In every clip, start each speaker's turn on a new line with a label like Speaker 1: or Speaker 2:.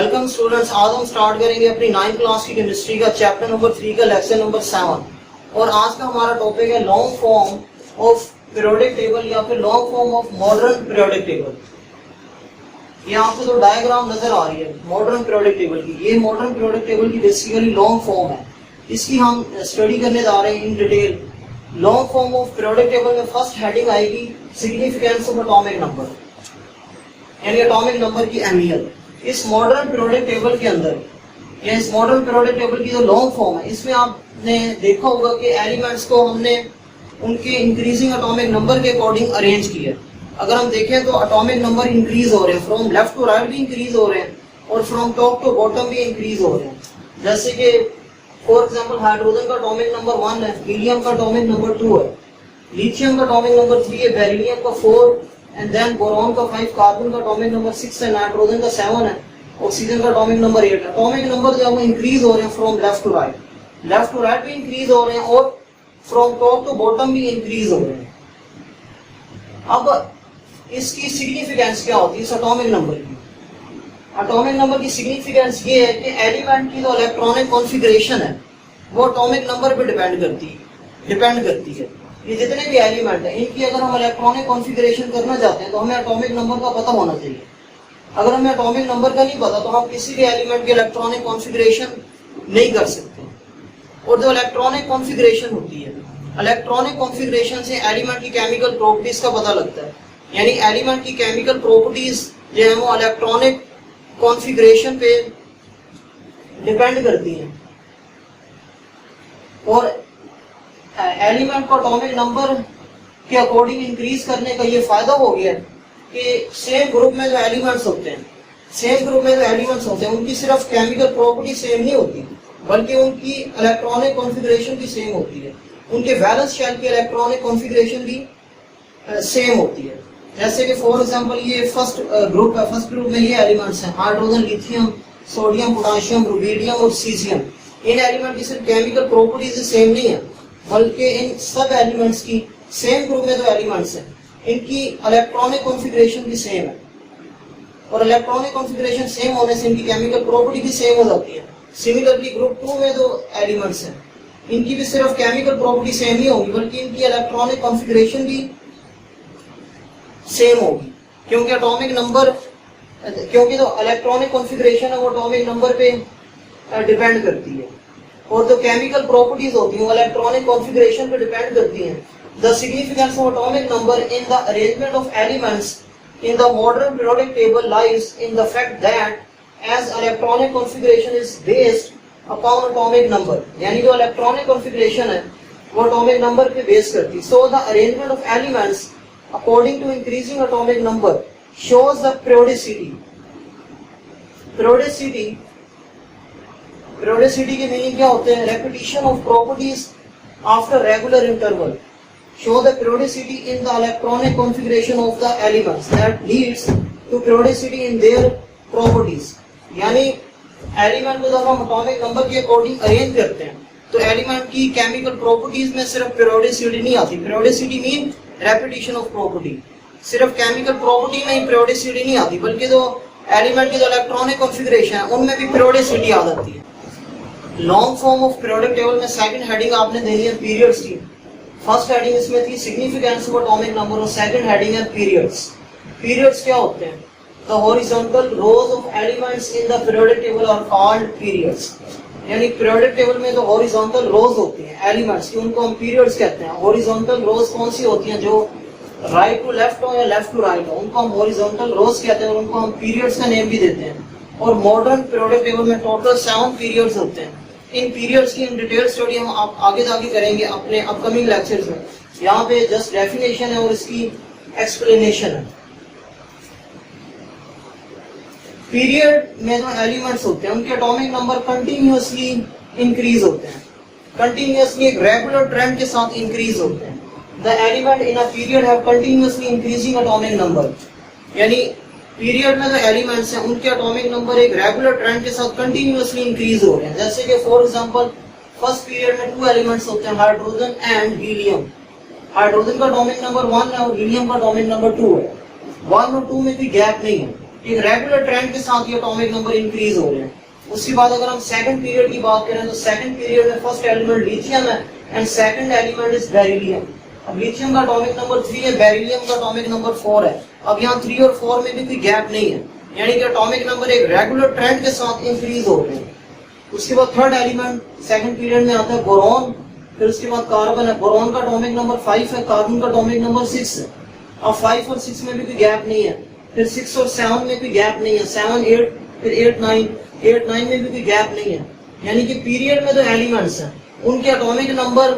Speaker 1: Welcome students, आज हम start करेंगे अपनी 9th क्लास की केमिस्ट्री का चैप्टर नंबर 3 का लेक्चर नंबर 7 और आज का हमारा टॉपिक है long form of periodic table या फिर long form of modern periodic table. ये आपको तो डायग्राम नजर आ रही है मॉडर्न पीरियोडिक टेबल की। ये मॉडर्न पीरियोडिक टेबल की बेसिकली लॉन्ग फॉर्म है, इसकी हम स्टडी करने जा रहे हैं in detail. Long form of periodic table में फर्स्ट हेडिंग आएगी सिग्निफिकेंस ऑफ एटॉमिक नंबर, यानी एटॉमिक नंबर की अहमियत। इस मॉडर्न पीरियोडिक टेबल के अंदर या इस मॉडर्न पीरियोडिक टेबल की जो लॉन्ग फॉर्म है, इसमें आपने देखा होगा कि एलिमेंट्स को हमने उनके इंक्रीजिंग एटॉमिक नंबर के अकॉर्डिंग अरेंज किया। अगर हम देखें तो एटॉमिक नंबर इंक्रीज हो रहे हैं, फ्रॉम लेफ्ट टू राइट भी इंक्रीज हो रहे हैं और फ्रॉम टॉप टू बॉटम भी इंक्रीज हो रहे हैं। जैसे कि फॉर एग्जांपल हाइड्रोजन का एटॉमिक नंबर 1 है, हीलियम का एटॉमिक नंबर 2 है, लिथियम का एटॉमिक नंबर 3 है, बेरिलियम का 4 एंड देन बोरॉन का 5, कार्बन का एटॉमिक नंबर 6 है, नाइट्रोजन का 7 है, ऑक्सीजन का एटॉमिक नंबर 8 है। एटॉमिक नंबर जो है वो इंक्रीज हो रहे हैं फ्रॉम लेफ्ट टू राइट भी इंक्रीज हो रहे हैं और फ्रॉम टॉप टू बॉटम भी इंक्रीज हो रहे हैं। अब इसकी सिग्निफिकेंस क्या होती है इस एटॉमिक नंबर की? एटॉमिक नंबर की सिग्निफिकेंस ये है कि एलिमेंट की जो इलेक्ट्रॉनिक कॉन्फ़िगरेशन है वो एटॉमिक नंबर पे डिपेंड करती है। ये जितने भी एलिमेंट है इनकी अगर हम इलेक्ट्रॉनिक कॉन्फ़िगरेशन करना चाहते हैं तो हमें एटॉमिक नंबर का पता होना चाहिए। अगर हमें एटॉमिक नंबर का नहीं पता तो हम किसी भी एलिमेंट की इलेक्ट्रॉनिक कॉन्फ़िगरेशन नहीं कर सकते। और जो इलेक्ट्रॉनिक कॉन्फ़िगरेशन होती है, इलेक्ट्रॉनिक कॉन्फ़िगरेशन से एलिमेंट की केमिकल प्रॉपर्टीज का पता लगता है, यानी एलिमेंट की केमिकल प्रॉपर्टीज जो है वो इलेक्ट्रॉनिक कॉन्फ़िगरेशन पे डिपेंड करती हैं। और एलिमेंट को एटॉमिक नंबर के अकॉर्डिंग इंक्रीज करने का ये फायदा हो गया कि सेम ग्रुप में जो एलिमेंट्स होते हैं उनकी सिर्फ केमिकल प्रॉपर्टी सेम नहीं होती बल्कि उनकी इलेक्ट्रॉनिक कॉन्फ़िगरेशन भी सेम होती है, उनके वैलेंस शेल की इलेक्ट्रॉनिक कॉन्फ़िगरेशन भी सेम होती है। जैसे कि फॉर एग्जांपल ये फर्स्ट ग्रुप में ये एलिमेंट्स हैं hydrogen, lithium, sodium, potassium, rubidium और सीजियम। इन एलिमेंट की सिर्फ केमिकल प्रॉपर्टीज सेम नहीं है बल्कि इन सब एलिमेंट्स की सेम ग्रुप में जो एलिमेंट्स हैं इनकी इलेक्ट्रॉनिक कॉन्फ़िगरेशन भी सेम है और इलेक्ट्रॉनिक कॉन्फ़िगरेशन सेम होने से इनकी केमिकल प्रॉपर्टी भी सेम हो जाती है। सिमिलरली ग्रुप 2 में जो एलिमेंट्स हैं इनकी भी सिर्फ केमिकल प्रॉपर्टी सेम नहीं होगी बल्कि इनकी इलेक्ट्रॉनिक कॉन्फ़िगरेशन भी सेम होगी, क्योंकि जो इलेक्ट्रॉनिक कॉन्फ़िगरेशन है वो एटॉमिक नंबर पे डिपेंड करती है और जो केमिकल प्रॉपर्टीज होती हैं वो इलेक्ट्रॉनिक कॉन्फ़िगरेशन पे डिपेंड करती हैं। The significance of atomic number in the arrangement of elements in the modern periodic table lies in the fact that as electronic configuration is based upon atomic number, यानी जो electronic configuration है वो atomic number पे base करती है। So the arrangement of elements according to increasing atomic number shows the periodicity की meaning क्या होते हैं? repetition of properties after regular interval show the periodicity in the electronic configuration of the elements that leads to periodicity in their properties। यानी element को जब हम atomic number के according arrange करते हैं तो एलिमेंट की केमिकल प्रॉपर्टीज में सिर्फ periodicity नहीं आती। periodicity mean repetition of property. सिर्फ केमिकल प्रॉपर्टी में ही periodicity नहीं आती बल्कि जो एलिमेंट की जो इलेक्ट्रॉनिक कॉन्फ़िगरेशन है उनमें भी periodicity आ जाती है। Long form of periodic table में सेकंड हेडिंग आपने देनी है पीरियड्स की। फर्स्ट हेडिंग इसमें थी सिग्निफिकेंस ऑफ एटॉमिक नंबर और सेकंड हेडिंग है पीरियड्स। पीरियड्स क्या होते हैं? The horizontal rows of elements in the periodic table are called periods. यानी पीरियोडिक टेबल में जो हॉरिजॉन्टल रोज होती हैं एलिमेंट्स की उनको हम पीरियड्स कहते हैं। हॉरिजॉन्टल रोज कौन सी होती हैं? जो राइट टू लेफ्ट हो या लेफ्ट टू राइट हो उनको हम हॉरिजॉन्टल रोज कहते हैं और उनको हम पीरियड्स का नेम भी देते हैं। और मॉडर्न पीरियोडिक टेबल में टोटल 7 पीरियड्स होते हैं। इन पीरियड्स की डिटेल स्टडी हम आगे जाके करेंगे अपने अपकमिंग लेक्चर्स में। यहाँ पे जस्ट डेफिनेशन है और इसकी एक्सप्लेनेशन है। पीरियड में जो एलिमेंट्स होते हैं उनके एटॉमिक नंबर कंटिन्यूअसली इंक्रीज होते हैं, कंटिन्यूअसली एक रेगुलर ट्रेंड के साथ इंक्रीज होते हैं। The element in a period have continuously increasing atomic number, यानी पीरियड में जो एलिमेंट्स हैं उनके एटॉमिक नंबर एक रेगुलर ट्रेंड के साथ कंटिन्यूअसली इंक्रीज हो रहे हैं। जैसे कि फॉर एग्जांपल फर्स्ट पीरियड में 2 एलिमेंट्स होते हैं हाइड्रोजन एंड हीलियम। हाइड्रोजन का एटॉमिक नंबर 1 है और हीलियम का एटॉमिक नंबर 2 है। 1 और 2 में कोई गैप नहीं है, एक रेगुलर ट्रेंड के साथ ये एटॉमिक नंबर इंक्रीज हो रहे हैं। उसके बाद अगर हम सेकंड पीरियड की बात करें तो सेकंड पीरियड में फर्स्ट एलिमेंट लिथियम है and second element is beryllium. अब लिथियम का एटॉमिक नंबर 3 है, बेरिलियम का एटॉमिक नंबर 4 है। अब यहाँ 3 और 4 में भी कोई गैप नहीं है, यानी कि एटॉमिक नंबर एक रेगुलर ट्रेंड के साथ इंक्रीज हो रहे हैं। उसके बाद थर्ड एलिमेंट सेकंड पीरियड में आता है बोरॉन, फिर उसके बाद कार्बन है। बोरॉन का एटॉमिक नंबर 5 है, कार्बन का एटॉमिक नंबर 6 है। अब 5 और 6 में भी कोई गैप नहीं है, फिर 6 और 7 में कोई गैप नहीं है, 7 8 फिर 8 9 में भी कोई गैप नहीं है। यानी कि पीरियड में जो एलिमेंट्स हैं उनके एटॉमिक नंबर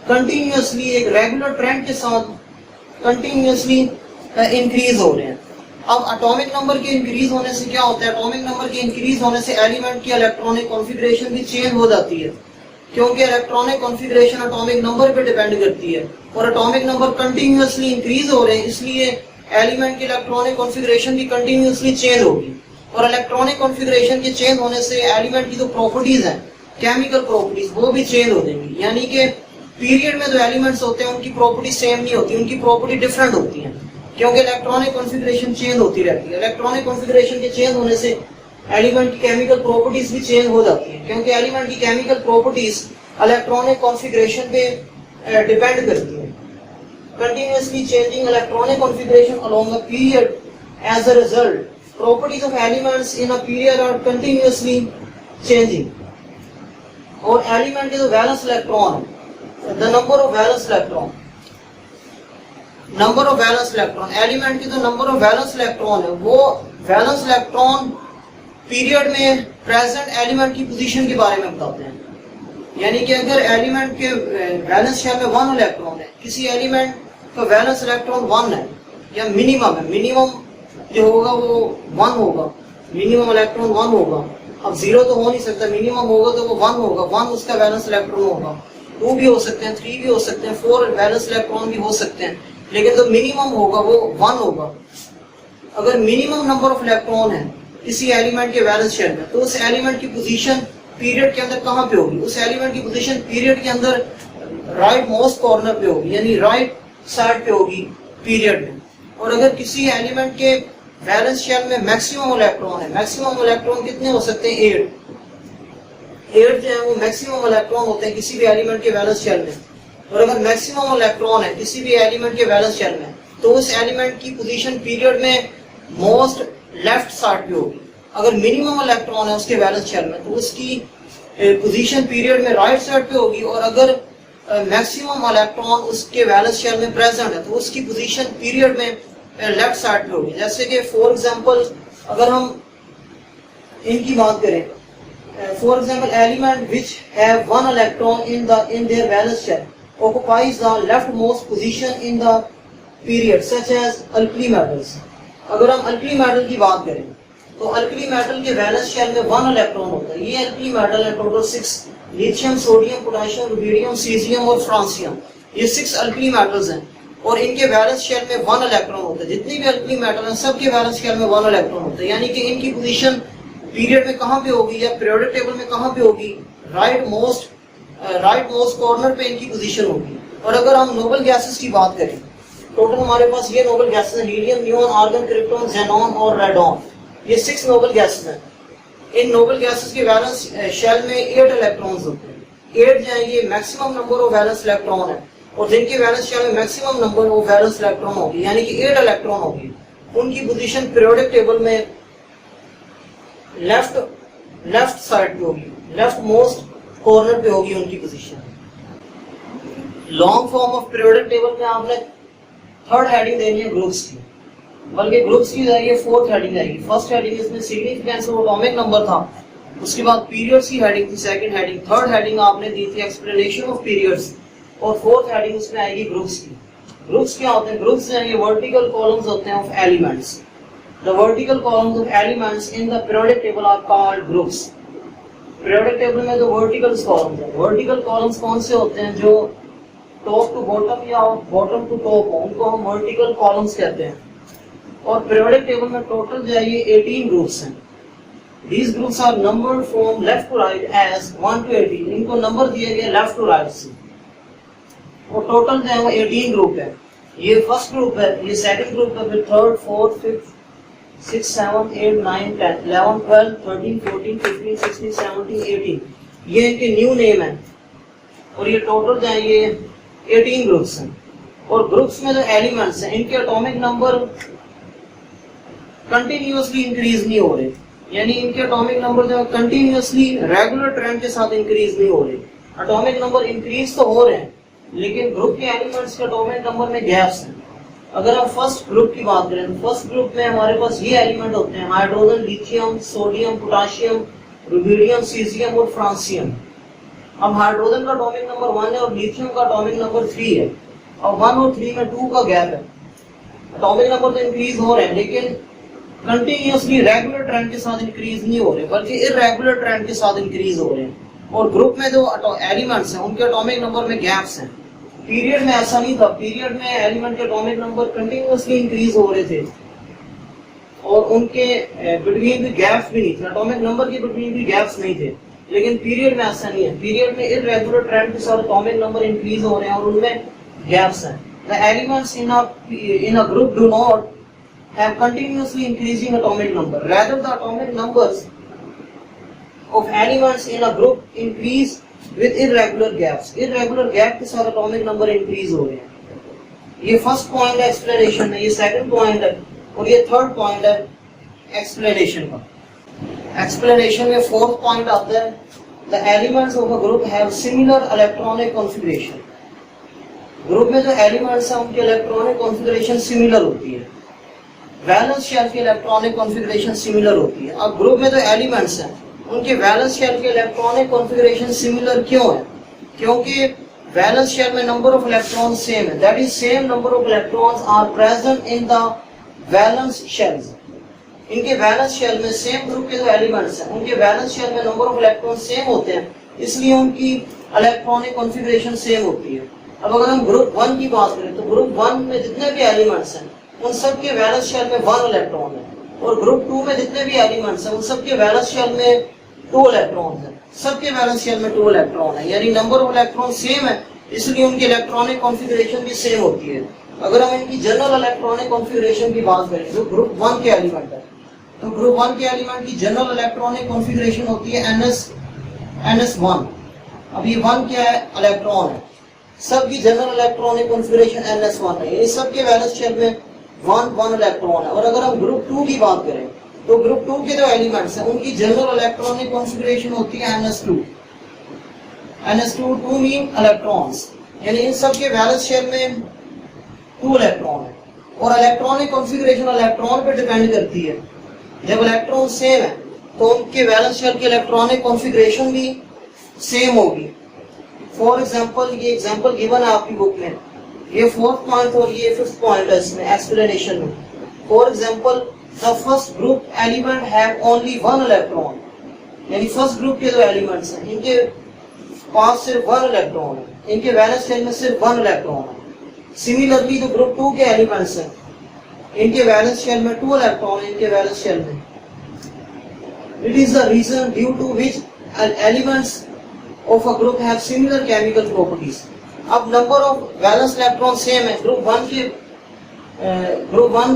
Speaker 1: कंटिन्यूअसली एक रेगुलर ट्रेंड के साथ कंटिन्यूअसली इंक्रीज हो रहे हैं। अब एटॉमिक नंबर के इंक्रीज होने से क्या होता है, एटॉमिक नंबर के इंक्रीज होने से एलिमेंट की इलेक्ट्रॉनिक कॉन्फ़िगरेशन भी चेंज हो जाती है, क्योंकि इलेक्ट्रॉनिक कॉन्फ़िगरेशन एटॉमिक नंबर पे डिपेंड करती है और एटॉमिक नंबर कंटिन्यूअसली इंक्रीज हो रहे हैं, इसलिए एलिमेंट की इलेक्ट्रॉनिक कॉन्फ़िगरेशन भी कंटिन्यूअसली चेंज होगी। और इलेक्ट्रॉनिक कॉन्फ़िगरेशन के चेंज होने से एलिमेंट की जो प्रॉपर्टीज हैं, केमिकल प्रॉपर्टीज, वो भी चेंज हो जाएंगी। यानी कि पीरियड में जो एलिमेंट्स होते हैं उनकी प्रॉपर्टी सेम नहीं होती, उनकी प्रॉपर्टी डिफरेंट होती है, क्योंकि इलेक्ट्रॉनिक कॉन्फ़िगरेशन चेंज होती रहती है। इलेक्ट्रॉनिक कॉन्फ़िगरेशन के चेंज होने से एलिमेंट की केमिकल प्रॉपर्टीज भी चेंज हो जाती है, क्योंकि एलिमेंट की केमिकल प्रॉपर्टीज इलेक्ट्रॉनिक कॉन्फ़िगरेशन पे डिपेंड करती है। Continuously changing electronic configuration along a period, as a result properties of elements in a period are continuously changing। और एलिमेंट के जो वैलेंस इलेक्ट्रॉन है, the number of valence electron, number of valence electron, element के जो number of valence electron है वो valence electron period में present element की पोजीशन के बारे में बताते हैं। यानी कि अगर एलिमेंट के वैलेंस शेल में 1 इलेक्ट्रॉन है, किसी एलिमेंट का वैलेंस इलेक्ट्रॉन 1 है या मिनिमम है, मिनिमम जो होगा वो 1 होगा, मिनिमम इलेक्ट्रॉन 1 होगा। अब 0 तो हो नहीं सकता, मिनिमम होगा तो वो 1 होगा, 1 उसका वैलेंस इलेक्ट्रॉन होगा। 2 भी हो सकते हैं, 3 भी हो सकते हैं, 4 वैलेंस इलेक्ट्रॉन भी हो सकते हैं, लेकिन जो मिनिमम होगा वो 1 होगा। अगर मिनिमम नंबर ऑफ इलेक्ट्रॉन है किसी एलिमेंट के वैलेंस शेल में, तो उस एलिमेंट की पोजीशन पीरियड के अंदर कहाँ पे होगी? उस एलिमेंट की पोजीशन पीरियड के अंदर राइट मोस्ट कॉर्नर पे होगी, यानी राइट साइड पे होगी पीरियड में। और अगर किसी एलिमेंट के वैलेंस शेल में मैक्सिमम इलेक्ट्रॉन है, मैक्सिमम इलेक्ट्रॉन कितने हो सकते हैं? 8 जो है वो मैक्सिमम इलेक्ट्रॉन होते हैं किसी भी एलिमेंट के वैलेंस शेल में। और अगर मैक्सिमम इलेक्ट्रॉन है किसी भी एलिमेंट के वैलेंस शेल में, तो उस एलिमेंट की पोजीशन पीरियड में मोस्ट लेफ्ट साइड पे होगी। अगर मिनिमम इलेक्ट्रॉन है उसके वैलेंस शेल में, तो उसकी पोजीशन पीरियड में राइट साइड पे होगी। और अगर मैक्सिमम इलेक्ट्रॉन उसके वैलेंस शेल में प्रेजेंट है, तो उसकी पोजीशन पीरियड में लेफ्ट साइड पे होगी। जैसे कि फॉर एग्जांपल अगर हम इनकी बात करें, for example element which have 1 electron in their valence shell occupies the leftmost position in the period such as alkali metals। अगर हम अल्कली मेटल की बात करें तो अल्कली मेटल के वैलेंस शेल में 1 इलेक्ट्रॉन होता है। ये अल्कली मेटल है total 6, lithium, sodium, potassium, rubidium, caesium और फ्रांसियम, ये 6 अल्कली मेटल्स हैं और इनके वैलेंस शेल में 1 इलेक्ट्रॉन होता है। जितनी भी अल्कली मेटल हैं सबके वैलेंस शेल में 1 इलेक्ट्रॉन होता है, यानी कि इनकी पोजीशन पीरियड में कहाँ पे होगी या पीरियोडिक टेबल में कहाँ पे होगी? राइट मोस्ट कॉर्नर पे इनकी पोजीशन होगी। और अगर हम नोबल गैसेस की बात करें, टोटल हमारे पास ये नोबल गैसेस हैं, helium, neon, argon, krypton, xenon और रेडॉन, ये 6 नोबल गैसेस हैं। इन नोबल गैसेस के वैलेंस शेल में 8 इलेक्ट्रॉन्स होते हैं। 8 जो है ये maximum number of valence electron है और जिनके वैलेंस शेल में maximum number of valence electron होगी, यानी कि 8 इलेक्ट्रॉन होगी। उनकी पोजीशन पीरियोडिक टेबल में लेफ्ट साइड पे होगी, लेफ्ट मोस्ट कॉर्नर पे होगी उनकी position. Long form of periodic table में आपने थर्ड हेडिंग देनी है ग्रुप्स की, बल्कि ग्रुप्स की जाएगी 4th हेडिंग आएगी। फर्स्ट हेडिंग इसमें सिग्निफिकेंस ऑफ एटॉमिक नंबर था, उसके बाद पीरियड्स की हेडिंग थी सेकंड हेडिंग, थर्ड हेडिंग आपने दी थी एक्सप्लेनेशन ऑफ पीरियड्स और 4th हेडिंग उसमें आएगी ग्रुप्स की। ग्रुप्स क्या होते हैं? ग्रुप्स हैं ये वर्टिकल कॉलम्स होते हैं of elements. The vertical columns of elements in the periodic table are called groups. Periodic table में जो वर्टिकल कॉलम्स हैं, वर्टिकल कॉलम्स कौन से होते हैं? जो टॉप टू बॉटम या बॉटम टू टॉप हो, उनको हम वर्टिकल कॉलम्स कहते हैं। और पीरियोडिक टेबल में टोटल जो है ये 18 ग्रुप्स हैं। These groups are numbered from left to right as 1 to 18। इनको नंबर दिए गए लेफ्ट टू राइट से और टोटल जो है वो 18 ग्रुप है। ये फर्स्ट ग्रुप है, ये सेकंड ग्रुप है, फिर थर्ड, फोर्थ, फिफ्थ, 6, 7, 8, 9, 10, 11, 12, 13, 14, 15, 16, 17, 18 ये इनके न्यू नेम है। और ये टोटल जो है ये 18 ग्रुप्स हैं। और ग्रुप्स में जो एलिमेंट्स हैं इनके एटॉमिक नंबर कंटिन्यूअसली इंक्रीज नहीं हो रहे, यानी इनके एटॉमिक नंबर जो है कंटिन्यूअसली रेगुलर ट्रेंड के साथ इंक्रीज नहीं हो रहे। एटॉमिक नंबर इंक्रीज तो हो रहे हैं लेकिन ग्रुप के एलिमेंट्स के एटॉमिक नंबर में गैप्स हैं। अगर हम फर्स्ट ग्रुप की बात करें तो फर्स्ट ग्रुप में हमारे पास ये एलिमेंट होते हैं hydrogen, lithium, sodium, potassium, rubidium, caesium और फ्रांसियम। अब हाइड्रोजन का एटॉमिक नंबर 1 है और लिथियम का एटॉमिक नंबर 3 है और 1 और 3 में 2 का गैप है। एटॉमिक नंबर तो इंक्रीज हो रहे हैं लेकिन कंटिन्यूअसली रेगुलर ट्रेंड के साथ इंक्रीज नहीं हो रहे बल्कि इररेगुलर ट्रेंड के साथ इंक्रीज हो रहे हैं। और ग्रुप में जो एलिमेंट्स हैं उनके एटॉमिक नंबर में गैप्स हैं। पीरियड में ऐसा नहीं था, पीरियड में एलिमेंट के एटॉमिक नंबर कंटिन्यूअसली इंक्रीज हो रहे थे और उनके बिटवीन भी गैप्स भी नहीं थे, एटॉमिक नंबर के बिटवीन भी गैप्स नहीं थे। लेकिन पीरियड में ऐसा नहीं है, पीरियड में इररेगुलर ट्रेंड के साथ एटॉमिक नंबर इंक्रीज हो रहे हैं और उनमें गैप्स हैं। The elements in a group do not have continuously increasing atomic number, rather the atomic numbers of elements in a group increase with irregular gaps। irregular gap के साथ atomic number increase हो रहे हैं। ये first point है explanation में, ये second point है और ये थर्ड पॉइंट है एक्सप्लेनेशन का। एक्सप्लेनेशन में फोर्थ पॉइंट आता है the elements of a group have similar electronic configuration। Group में जो एलिमेंट्स हैं उनकी इलेक्ट्रॉनिक कॉन्फ़िगरेशन सिमिलर होती है, वैलेंस शेल की इलेक्ट्रॉनिक कॉन्फ़िगरेशन सिमिलर होती है। अब ग्रुप में जो एलिमेंट्स हैं उनके वैलेंस शेल की इलेक्ट्रॉनिक कॉन्फ़िगरेशन सिमिलर क्यों है? क्योंकि वैलेंस शेल में नंबर ऑफ इलेक्ट्रॉन सेम है, that is same number of electrons are present in the valence shells. इनके वैलेंस शेल में सेम ग्रुप के जो एलिमेंट्स हैं उनके वैलेंस शेल में नंबर ऑफ इलेक्ट्रॉन सेम होते हैं, इसलिए उनकी इलेक्ट्रॉनिक कॉन्फ़िगरेशन सेम होती है। अब अगर हम ग्रुप 1 की बात करें तो ग्रुप 1 में जितने भी एलिमेंट्स हैं उन सब के वैलेंस शेल में 1 इलेक्ट्रॉन है और ग्रुप 2 में जितने भी एलिमेंट्स हैं उन सब के वैलेंस शेल में 2 इलेक्ट्रॉन है। सबके वैलेंस शेल में 2 इलेक्ट्रॉन है, यानी नंबर ऑफ इलेक्ट्रॉन सेम है, इसलिए उनकी इलेक्ट्रॉनिक कॉन्फ़िगरेशन भी सेम होती है। अगर हम इनकी जनरल इलेक्ट्रॉनिक कॉन्फ़िगरेशन की बात करें जो ग्रुप 1 के एलिमेंट है तो ग्रुप 1 के एलिमेंट की जनरल इलेक्ट्रॉनिक कॉन्फ़िगरेशन होती है NS1। अब ये 1 क्या है? इलेक्ट्रॉन है। सबकी जनरल इलेक्ट्रॉनिक कॉन्फ़िगरेशन NS1 है, ये सबके वैलेंस शेल में 1 इलेक्ट्रॉन है। और अगर हम ग्रुप 2 की बात करें तो ग्रुप 2 के जो एलिमेंट्स हैं उनकी जनरल इलेक्ट्रॉनिक कॉन्फ़िगरेशन होती है NS2। NS2 मीन इलेक्ट्रॉन्स, यानी इन सब के वैलेंस शेल में 2 इलेक्ट्रॉन है। और इलेक्ट्रॉनिक कॉन्फ़िगरेशन इलेक्ट्रॉन पे डिपेंड करती है। जब इलेक्ट्रॉन सेम है तो उनके वैलेंस शेल की इलेक्ट्रॉनिक कॉन्फ़िगरेशन भी सेम होगी। फॉर एग्जांपल ये एग्जांपल गिवन है आपकी बुक में, ये फोर्थ पॉइंट और ये फिफ्थ पॉइंट है इसमें एक्सप्लेनेशन में। For example the first group element have only 1 electron, यानी फर्स्ट ग्रुप के जो एलिमेंट्स हैं इनके पास सिर्फ 1 इलेक्ट्रॉन है, इनके वैलेंस शेल में सिर्फ 1 इलेक्ट्रॉन है। सिमिलरली जो ग्रुप 2 के एलिमेंट्स हैं इनके वैलेंस शेल में 2 इलेक्ट्रॉन है, इनके वैलेंस शेल में। It is the reason due to which elements of a group have similar chemical properties। अब number of valence electron same है, ग्रुप 1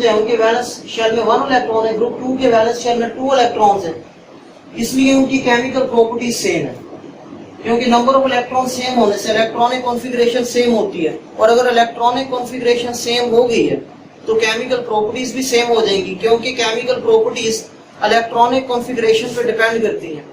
Speaker 1: जो है उनके वैलेंस शेल में 1 इलेक्ट्रॉन है, ग्रुप 2 के वैलेंस शेल में 2 इलेक्ट्रॉन्स हैं, इसलिए उनकी केमिकल प्रॉपर्टीज सेम है। क्योंकि नंबर ऑफ इलेक्ट्रॉन सेम होने से इलेक्ट्रॉनिक कॉन्फ़िगरेशन सेम होती है और अगर इलेक्ट्रॉनिक कॉन्फ़िगरेशन सेम हो गई है तो केमिकल प्रॉपर्टीज भी सेम हो जाएंगी, क्योंकि केमिकल प्रॉपर्टीज इलेक्ट्रॉनिक कॉन्फ़िगरेशन पर डिपेंड करती हैं।